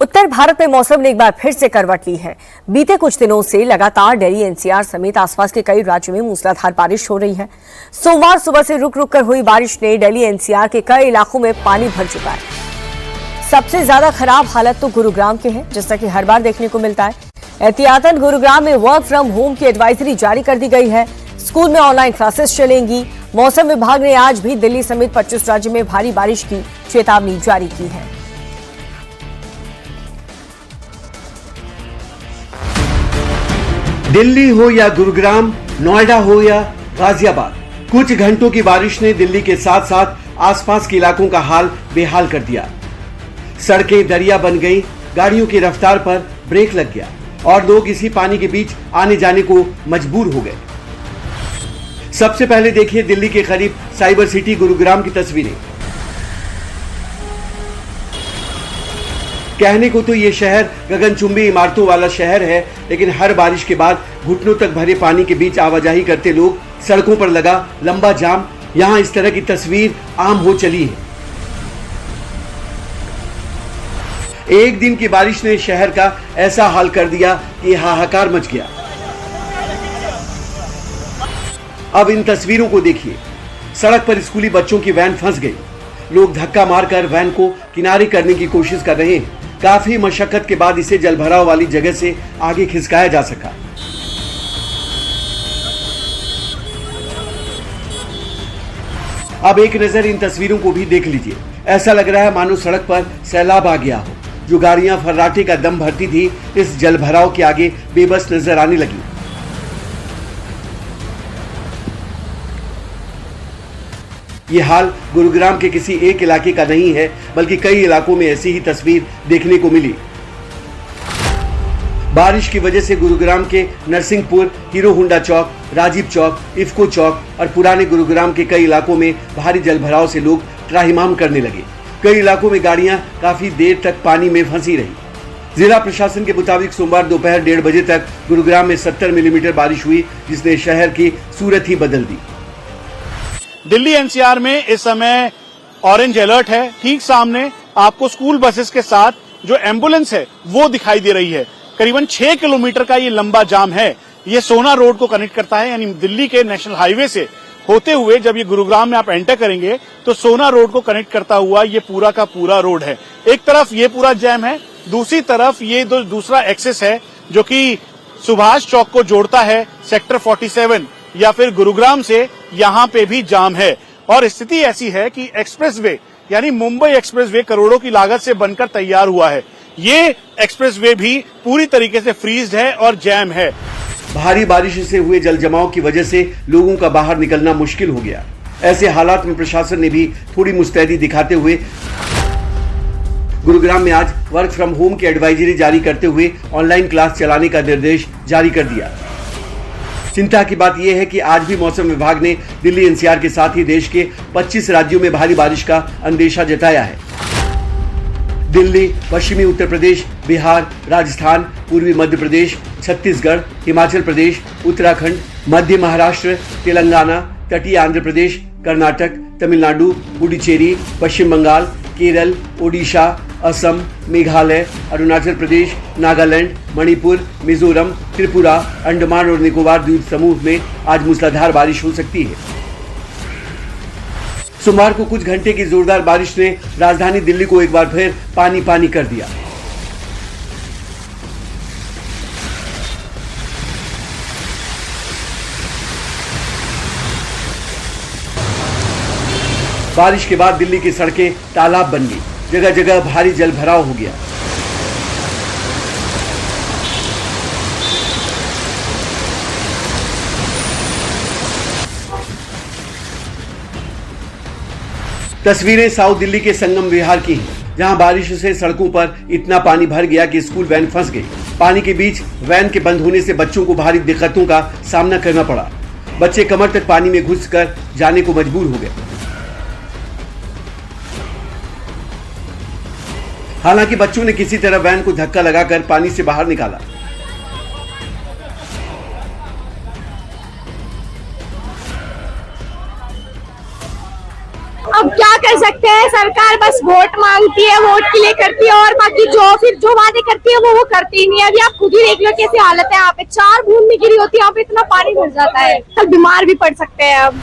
उत्तर भारत में मौसम ने एक बार फिर से करवट ली है। बीते कुछ दिनों से लगातार दिल्ली एनसीआर समेत आसपास के कई राज्यों में मूसलाधार बारिश हो रही है। सोमवार सुबह से रुक रुक कर हुई बारिश ने दिल्ली एनसीआर के कई इलाकों में पानी भर चुका है। सबसे ज्यादा खराब हालत तो गुरुग्राम के है, जैसा कि हर बार देखने को मिलता है। एहतियातन गुरुग्राम में वर्क फ्रॉम होम की एडवाइजरी जारी कर दी गई है। स्कूल में ऑनलाइन क्लासेस चलेंगी। मौसम विभाग ने आज भी दिल्ली समेत 25 राज्यों में भारी बारिश की चेतावनी जारी की है। दिल्ली हो या गुरुग्राम, नोएडा हो या गाजियाबाद, कुछ घंटों की बारिश ने दिल्ली के साथ साथ आसपास के इलाकों का हाल बेहाल कर दिया। सड़कें दरिया बन गईं, गाड़ियों की रफ्तार पर ब्रेक लग गया और लोग इसी पानी के बीच आने जाने को मजबूर हो गए। सबसे पहले देखिए दिल्ली के करीब साइबर सिटी गुरुग्राम की तस्वीरें। कहने को तो ये शहर गगनचुंबी इमारतों वाला शहर है, लेकिन हर बारिश के बाद घुटनों तक भरे पानी के बीच आवाजाही करते लोग, सड़कों पर लगा लंबा जाम, यहां इस तरह की तस्वीर आम हो चली है। एक दिन की बारिश ने शहर का ऐसा हाल कर दिया कि हाहाकार मच गया। अब इन तस्वीरों को देखिए। सड़क पर स्कूली बच्चों की वैन फंस गई। लोग धक्का मारकर वैन को किनारे करने की कोशिश कर रहे हैं। काफी मशक्कत के बाद इसे जलभराव वाली जगह से आगे खिसकाया जा सका। अब एक नजर इन तस्वीरों को भी देख लीजिए। ऐसा लग रहा है मानो सड़क पर सैलाब आ गया हो। जो गाड़ियां फर्राटे का दम भरती थी, इस जलभराव के आगे बेबस नजर आने लगी। ये हाल गुरुग्राम के किसी एक इलाके का नहीं है, बल्कि कई इलाकों में ऐसी ही तस्वीर देखने को मिली। बारिश की वजह से गुरुग्राम के नरसिंहपुर, हीरो होंडा चौक, राजीव चौक, इफ्को चौक और पुराने गुरुग्राम के कई इलाकों में भारी जलभराव से लोग त्राहिमाम करने लगे। कई इलाकों में गाड़ियां काफी देर तक पानी में फंसी रही। जिला प्रशासन के मुताबिक सोमवार दोपहर 1:30 बजे तक गुरुग्राम में 70 मिलीमीटर बारिश हुई, जिसने शहर की सूरत ही बदल दी। दिल्ली एनसीआर में इस समय ऑरेंज अलर्ट है। ठीक सामने आपको स्कूल बसेस के साथ जो एम्बुलेंस है वो दिखाई दे रही है। करीबन 6 किलोमीटर का ये लंबा जाम है। ये सोना रोड को कनेक्ट करता है, यानी दिल्ली के नेशनल हाईवे से होते हुए जब ये गुरुग्राम में आप एंटर करेंगे तो सोना रोड को कनेक्ट करता हुआ ये पूरा का पूरा रोड है। एक तरफ ये पूरा जैम है, दूसरी तरफ ये दूसरा एक्सेस है जो कि सुभाष चौक को जोड़ता है सेक्टर 47 या फिर गुरुग्राम से। यहाँ पे भी जाम है और स्थिति ऐसी है कि एक्सप्रेसवे यानी मुंबई एक्सप्रेसवे करोड़ों की लागत से बनकर तैयार हुआ है। ये एक्सप्रेसवे भी पूरी तरीके से फ्रीज्ड है और जैम है। भारी बारिश से हुए जल जमाव की वजह से लोगों का बाहर निकलना मुश्किल हो गया। ऐसे हालात में प्रशासन ने भी थोड़ी मुस्तैदी दिखाते हुए गुरुग्राम में आज वर्क फ्रॉम होम की एडवाइजरी जारी करते हुए ऑनलाइन क्लास चलाने का निर्देश जारी कर दिया। चिंता की बात यह है कि आज भी मौसम विभाग ने दिल्ली एनसीआर के साथ ही देश के 25 राज्यों में भारी बारिश का अंदेशा जताया है। दिल्ली, पश्चिमी उत्तर प्रदेश, बिहार, राजस्थान, पूर्वी मध्य प्रदेश, छत्तीसगढ़, हिमाचल प्रदेश, उत्तराखंड, मध्य महाराष्ट्र, तेलंगाना, तटीय आंध्र प्रदेश, कर्नाटक, तमिलनाडु, पुडुचेरी, पश्चिम बंगाल, केरल, ओडिशा, असम, मेघालय, अरुणाचल प्रदेश, नागालैंड, मणिपुर, मिजोरम, त्रिपुरा, अंडमान और निकोबार द्वीप समूह में आज मूसलाधार बारिश हो सकती है। सोमवार को कुछ घंटे की जोरदार बारिश ने राजधानी दिल्ली को एक बार फिर पानी पानी कर दिया। बारिश के बाद दिल्ली की सड़कें तालाब बन गई। जगह जगह भारी जलभराव हो गया। तस्वीरें साउथ दिल्ली के संगम विहार की हैं, जहां बारिश से सड़कों पर इतना पानी भर गया कि स्कूल वैन फंस गई। पानी के बीच वैन के बंद होने से बच्चों को भारी दिक्कतों का सामना करना पड़ा। बच्चे कमर तक पानी में घुसकर जाने को मजबूर हो गए। हालांकि बच्चों ने किसी तरह वैन को धक्का लगाकर पानी से बाहर निकाला। अब क्या कह सकते हैं, सरकार बस वोट मांगती है, वोट के लिए करती है और बाकी जो वादे करती है वो करती ही नहीं है। अभी आप खुद ही देख लो कैसी हालत है, यहाँ पे 4 बूंद भी गिरी होती है, यहाँ पे इतना पानी भर जाता है, सब बीमार भी पड़ सकते हैं। अब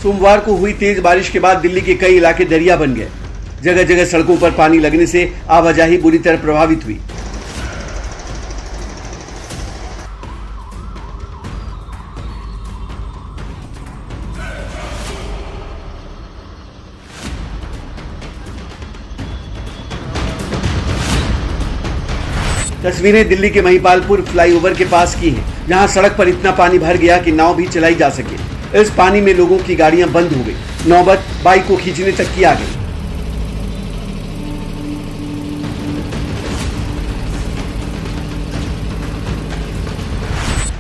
सोमवार को हुई तेज बारिश के बाद दिल्ली के कई इलाके दरिया बन गए। जगह जगह सड़कों पर पानी लगने से आवाजाही बुरी तरह प्रभावित हुई। तस्वीरें दिल्ली के महिपालपुर फ्लाईओवर के पास की हैं, जहां सड़क पर इतना पानी भर गया कि नाव भी चलाई जा सके। इस पानी में लोगों की गाड़ियां बंद हो गई, नौबत बाइक को खींचने तक की आ गई।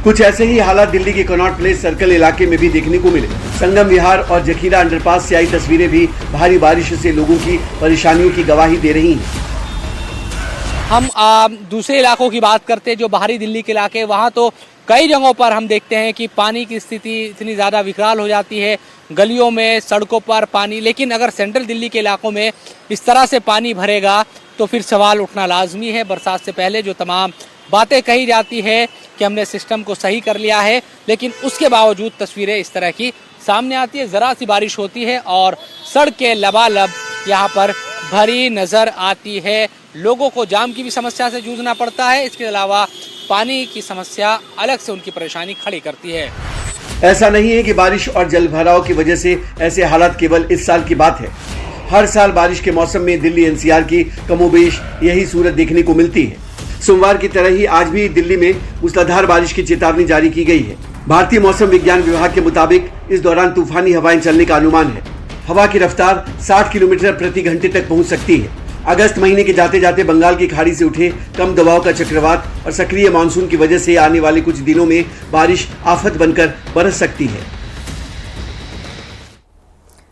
कुछ ऐसे ही हालात दिल्ली के कनॉट प्लेस सर्कल इलाके में भी देखने को मिले। संगम विहार और जखीरा अंडरपास से आई तस्वीरें भी भारी बारिश से लोगों की परेशानियों की गवाही दे रही हैं। हम दूसरे इलाकों की बात करते हैं जो बाहरी दिल्ली के इलाके, वहाँ तो कई जगहों पर हम देखते हैं कि पानी की स्थिति इतनी ज़्यादा विकराल हो जाती है, गलियों में, सड़कों पर पानी। लेकिन अगर सेंट्रल दिल्ली के इलाकों में इस तरह से पानी भरेगा तो फिर सवाल उठना लाजमी है। बरसात से पहले जो तमाम बातें कही जाती है कि हमने सिस्टम को सही कर लिया है, लेकिन उसके बावजूद तस्वीरें इस तरह की सामने आती है। ज़रा सी बारिश होती है और सड़कें लबालब यहाँ पर भरी नज़र आती है। लोगों को जाम की भी समस्या से जूझना पड़ता है, इसके अलावा पानी की समस्या अलग से उनकी परेशानी खड़ी करती है। ऐसा नहीं है कि बारिश और जल भराव की वजह से ऐसे हालात केवल इस साल की बात है। हर साल बारिश के मौसम में दिल्ली एनसीआर की कमोबेश यही सूरत देखने को मिलती है। सोमवार की तरह ही आज भी दिल्ली में मूसलाधार बारिश की चेतावनी जारी की गई है। भारतीय मौसम विज्ञान विभाग के मुताबिक इस दौरान तूफानी हवाएं चलने का अनुमान है। हवा की रफ्तार 60 किलोमीटर प्रति घंटे तक पहुंच सकती है। अगस्त महीने के जाते जाते बंगाल की खाड़ी से उठे कम दबाव का चक्रवात और सक्रिय मानसून की वजह से आने वाले कुछ दिनों में बारिश आफत बनकर बरस सकती है।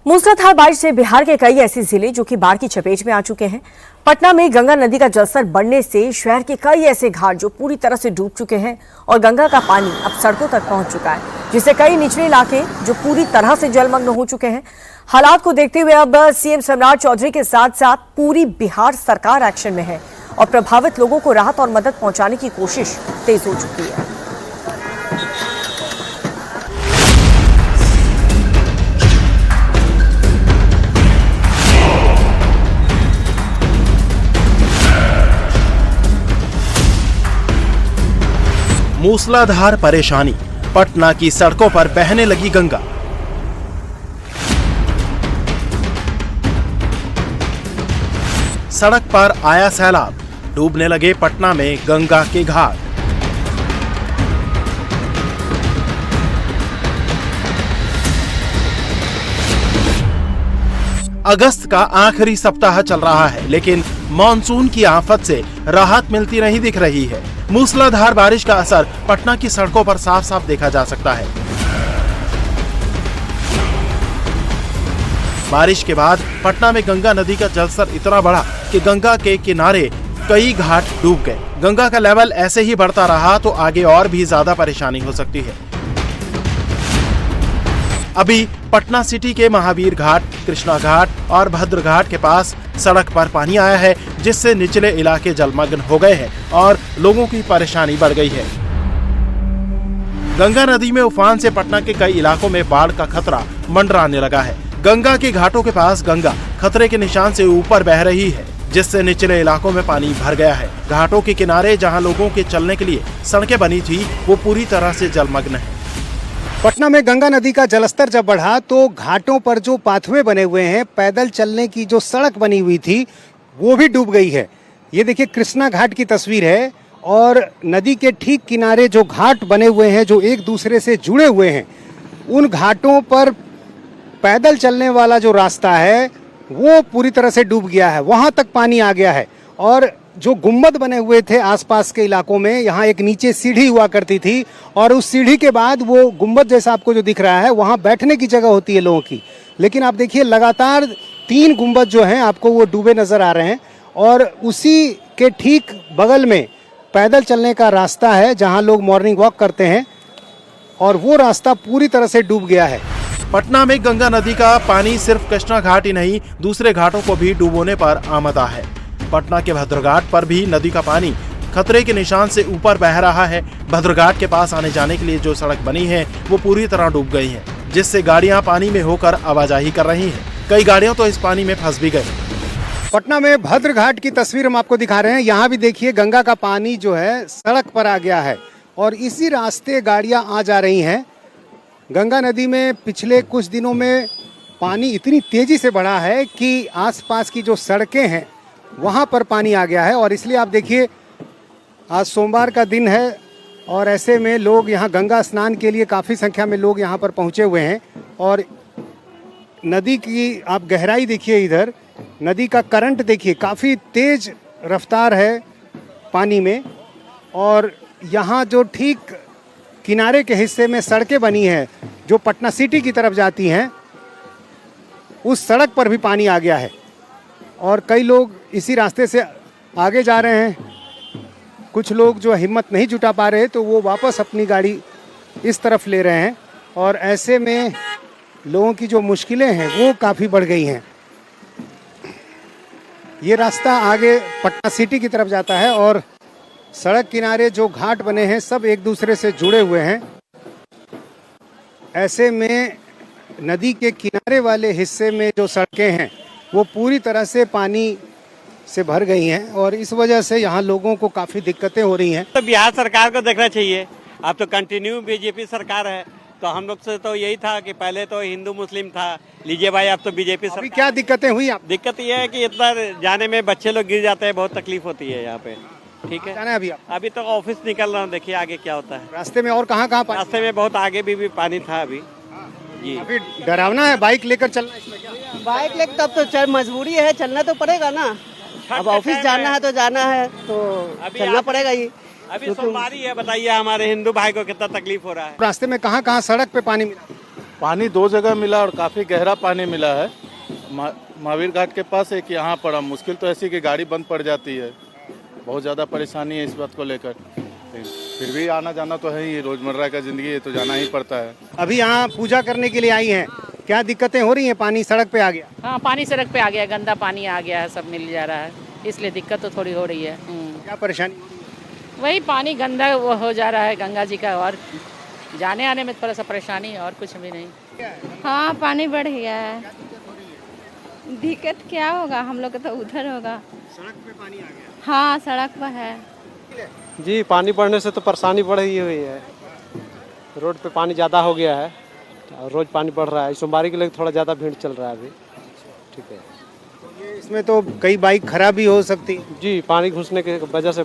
मूसलाधार बारिश से बिहार के कई ऐसे जिले जो कि बाढ़ की चपेट में आ चुके हैं। पटना में गंगा नदी का जलस्तर बढ़ने से शहर के कई ऐसे घाट जो पूरी तरह से डूब चुके हैं और गंगा का पानी अब सड़कों तक पहुंच चुका है, जिससे कई निचले इलाके जो पूरी तरह से जलमग्न हो चुके हैं। हालात को देखते हुए अब सीएम सम्राट चौधरी के साथ साथ पूरी बिहार सरकार एक्शन में है और प्रभावित लोगों को राहत और मदद पहुंचाने की कोशिश तेज हो चुकी है। मूसलाधार परेशानी, पटना की सड़कों पर बहने लगी गंगा। सड़क पर आया सैलाब, डूबने लगे पटना में गंगा के घाट। अगस्त का आखिरी सप्ताह चल रहा है, लेकिन मॉनसून की आफत से राहत मिलती नहीं दिख रही है। मूसलाधार बारिश का असर पटना की सड़कों पर साफ साफ देखा जा सकता है। बारिश के बाद पटना में गंगा नदी का जलस्तर इतना बढ़ा कि गंगा के किनारे कई घाट डूब गए। गंगा का लेवल ऐसे ही बढ़ता रहा तो आगे और भी ज्यादा परेशानी हो सकती है। अभी पटना सिटी के महावीर घाट, कृष्णा घाट और भद्र घाट के पास सड़क पर पानी आया है, जिससे निचले इलाके जलमग्न हो गए हैं और लोगों की परेशानी बढ़ गई है। गंगा नदी में उफान से पटना के कई इलाकों में बाढ़ का खतरा मंडराने लगा है। गंगा के घाटों के पास गंगा खतरे के निशान से ऊपर बह रही है, जिससे निचले इलाकों में पानी भर गया है। घाटों के किनारे जहां लोगों के चलने के लिए सड़कें बनी थी, वो पूरी तरह से जलमग्न है। पटना में गंगा नदी का जलस्तर जब बढ़ा तो घाटों पर जो पाथवे बने हुए हैं, पैदल चलने की जो सड़क बनी हुई थी, वो भी डूब गई है। ये देखिए कृष्णा घाट की तस्वीर है और नदी के ठीक किनारे जो घाट बने हुए हैं, जो एक दूसरे से जुड़े हुए हैं, उन घाटों पर पैदल चलने वाला जो रास्ता है वो पूरी तरह से डूब गया है। वहां तक पानी आ गया है और जो गुम्बद बने हुए थे आसपास के इलाकों में, यहाँ एक नीचे सीढ़ी हुआ करती थी और उस सीढ़ी के बाद वो गुम्बद जैसा आपको जो दिख रहा है, वहाँ बैठने की जगह होती है लोगों की। लेकिन आप देखिए लगातार 3 गुम्बद जो हैं आपको वो डूबे नजर आ रहे हैं और उसी के ठीक बगल में पैदल चलने का रास्ता है जहाँ लोग मॉर्निंग वॉक करते हैं और वो रास्ता पूरी तरह से डूब गया है। पटना में गंगा नदी का पानी सिर्फ कृष्णा घाट ही नहीं, दूसरे घाटों को भी डुबोने पर आमदा है। पटना के भद्रघाट पर भी नदी का पानी खतरे के निशान से ऊपर बह रहा है। भद्रघाट के पास आने जाने के लिए जो सड़क बनी है वो पूरी तरह डूब गई है, जिससे गाड़ियां पानी में होकर आवाजाही कर रही हैं। कई गाड़ियां तो इस पानी में फंस भी गई। पटना में भद्रघाट की तस्वीर हम आपको दिखा रहे हैं। यहाँ भी देखिए गंगा का पानी जो है सड़क पर आ गया है और इसी रास्ते गाड़ियां आ जा रही हैं। गंगा नदी में पिछले कुछ दिनों में पानी इतनी तेजी से बढ़ा है कि आसपास की जो सड़कें हैं वहाँ पर पानी आ गया है और इसलिए आप देखिए आज सोमवार का दिन है और ऐसे में लोग यहाँ गंगा स्नान के लिए काफ़ी संख्या में लोग यहाँ पर पहुँचे हुए हैं। और नदी की आप गहराई देखिए, इधर नदी का करंट देखिए, काफ़ी तेज रफ्तार है पानी में। और यहाँ जो ठीक किनारे के हिस्से में सड़कें बनी हैं जो पटना सिटी की तरफ जाती हैं, उस सड़क पर भी पानी आ गया है और कई लोग इसी रास्ते से आगे जा रहे हैं। कुछ लोग जो हिम्मत नहीं जुटा पा रहे तो वो वापस अपनी गाड़ी इस तरफ ले रहे हैं और ऐसे में लोगों की जो मुश्किलें हैं वो काफ़ी बढ़ गई हैं। ये रास्ता आगे पटना सिटी की तरफ जाता है और सड़क किनारे जो घाट बने हैं सब एक दूसरे से जुड़े हुए हैं। ऐसे में नदी के किनारे वाले हिस्से में जो सड़कें हैं वो पूरी तरह से पानी से भर गई हैं और इस वजह से यहाँ लोगों को काफ़ी दिक्कतें हो रही हैं। तो बिहार सरकार को देखना चाहिए। अब तो कंटिन्यू बीजेपी सरकार है, तो हम लोग से तो यही था कि पहले तो हिंदू मुस्लिम था, लीजिए भाई अब तो बीजेपी सरकार। अभी क्या दिक्कतें हुई आप? दिक्कत ये है कि इतना जाने में बच्चे लोग गिर जाते हैं, बहुत तकलीफ होती है यहाँ पे। ठीक है, जाना है अभी आप? अभी तो ऑफिस निकल रहा हूँ, देखिए आगे क्या होता है। रास्ते में और कहाँ पानी? रास्ते में बहुत आगे भी पानी था अभी जी। अभी डरावना है बाइक लेकर चलना इसमें क्या? बाइक लेकर तब तो मजबूरी है, चलना तो पड़ेगा ना। अब ऑफिस जाना है तो जाना है तो चलना पड़ेगा ही। अभी सोमवारी है, बताइए हमारे हिंदू भाई को कितना तकलीफ हो रहा है। रास्ते में कहाँ सड़क पे पानी मिला? पानी दो जगह मिला और काफी गहरा पानी मिला है। महावीर घाट के पास एक यहाँ पड़ा। मुश्किल तो ऐसी कि गाड़ी बंद पड़ जाती है, बहुत ज्यादा परेशानी है इस बात को लेकर। फिर भी आना जाना तो है ही, रोजमर्रा का जिंदगी है तो जाना ही पड़ता है। अभी यहाँ पूजा करने के लिए आई हैं, क्या दिक्कतें हो रही हैं? पानी सड़क पे आ गया? हाँ, पानी सड़क पे आ गया, गंदा पानी आ गया है, सब मिल जा रहा है, इसलिए दिक्कत तो थोड़ी हो रही है। क्या परेशानी? वही पानी गंदा हो जा रहा है गंगा जी का, और जाने आने में थोड़ा सा परेशानी है और कुछ भी नहीं। हाँ, पानी बढ़ गया है। दिक्कत क्या होगा, हम लोग तो उधर होगा। सड़क पे पानी आ गया? हाँ, सड़क पर है जी। पानी बढ़ने से तो परेशानी बढ़ ही हुई है। रोड पे पानी ज़्यादा हो गया है, रोज पानी बढ़ रहा है। सोमवारी के लिए थोड़ा ज़्यादा भीड़ चल रहा है अभी। ठीक है, इसमें तो कई बाइक खराब भी हो सकती है जी। पानी घुसने की वजह से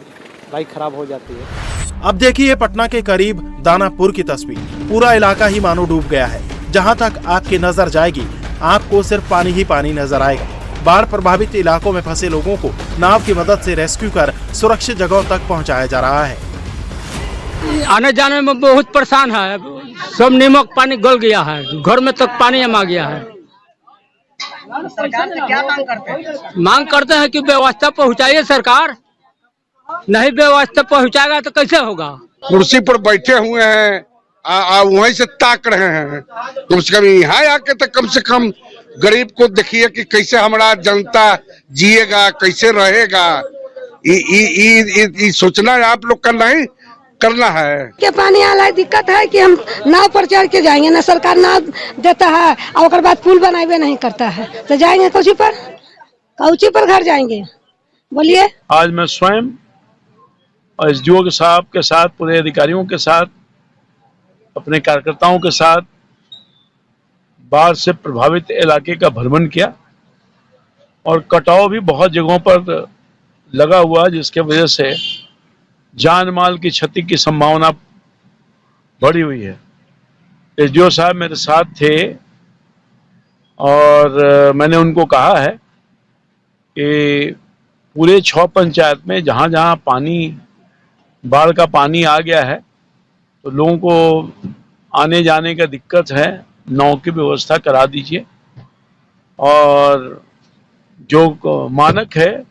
बाइक खराब हो जाती है। अब देखिए पटना के करीब दानापुर की तस्वीर। पूरा इलाका ही मानो डूब गया है। जहां तक आपकी नजर जाएगी आपको सिर्फ पानी ही पानी नजर आएगा। बाढ़ प्रभावित इलाकों में फंसे लोगों को नाव की मदद से रेस्क्यू कर सुरक्षित जगहों तक पहुंचाया जा रहा है। आने जाने में बहुत परेशान है, सब नीमक पानी गल गया है, घर में तक पानी आ गया है। सरकार से क्या मांग करते हैं? मांग करते हैं कि व्यवस्था पहुंचाइए सरकार, नहीं व्यवस्था पहुंचाएगा तो कैसे होगा। कुर्सी पर बैठे हुए हैं, वहीं से ताक रहे हैं। कम से कम यहाँ आके तो कम से कम गरीब को देखिए कि कैसे हमारा जनता जिएगा, कैसे रहेगा। ये सोचना आप लोग का नहीं करना है। के पानी आला दिक्कत है कि हम नाव पर चढ़ के जाएंगे ना, सरकार नाव देता है और बाद पुल बनाए नहीं करता है तो जाएंगे कौची पर घर जाएंगे, बोलिए। आज मैं स्वयं एसडीओ साहब के साथ, पूरे अधिकारियों के साथ, अपने कार्यकर्ताओं के साथ बाढ़ से प्रभावित इलाके का भ्रमण किया और कटाव भी बहुत जगहों पर लगा हुआ, जिसके वजह से जान माल की क्षति की संभावना बढ़ी हुई है। एसडीओ साहब मेरे साथ थे और मैंने उनको कहा है कि पूरे 6 पंचायत में जहाँ जहाँ पानी, बाढ़ का पानी आ गया है तो लोगों को आने जाने का दिक्कत है, नाव की व्यवस्था करा दीजिए। और जो मानक है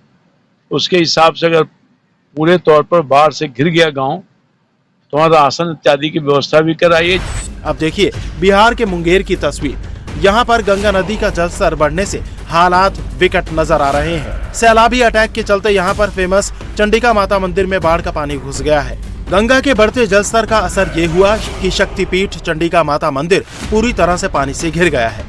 उसके हिसाब से अगर पूरे तौर पर बाढ़ से घिर गया गांव तो वहाँ राशन इत्यादि की व्यवस्था भी कराई है। अब देखिए बिहार के मुंगेर की तस्वीर। यहाँ पर गंगा नदी का जलस्तर बढ़ने से हालात विकट नजर आ रहे हैं। सैलाबी अटैक के चलते यहाँ पर फेमस चंडिका माता मंदिर में बाढ़ का पानी घुस गया है। गंगा के बढ़ते जलस्तर का असर ये हुआ कि शक्तिपीठ चंडिका माता मंदिर पूरी तरह से पानी से घिर गया है।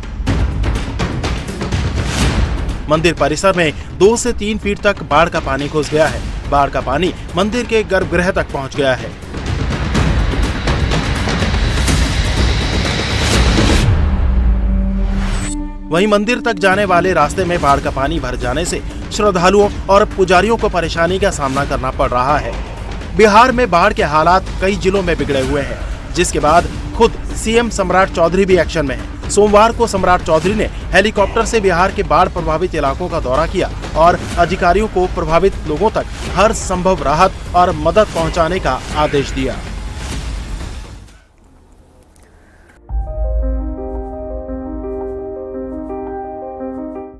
मंदिर परिसर में 2 से 3 फीट तक बाढ़ का पानी घुस गया है। बाढ़ का पानी मंदिर के गर्भगृह तक पहुंच गया है। वहीं मंदिर तक जाने वाले रास्ते में बाढ़ का पानी भर जाने से श्रद्धालुओं और पुजारियों को परेशानी का सामना करना पड़ रहा है। बिहार में बाढ़ के हालात कई जिलों में बिगड़े हुए हैं, जिसके बाद खुद सीएम सम्राट चौधरी भी एक्शन में है। सोमवार को सम्राट चौधरी ने हेलीकॉप्टर से बिहार के बाढ़ प्रभावित इलाकों का दौरा किया और अधिकारियों को प्रभावित लोगों तक हर संभव राहत और मदद पहुंचाने का आदेश दिया।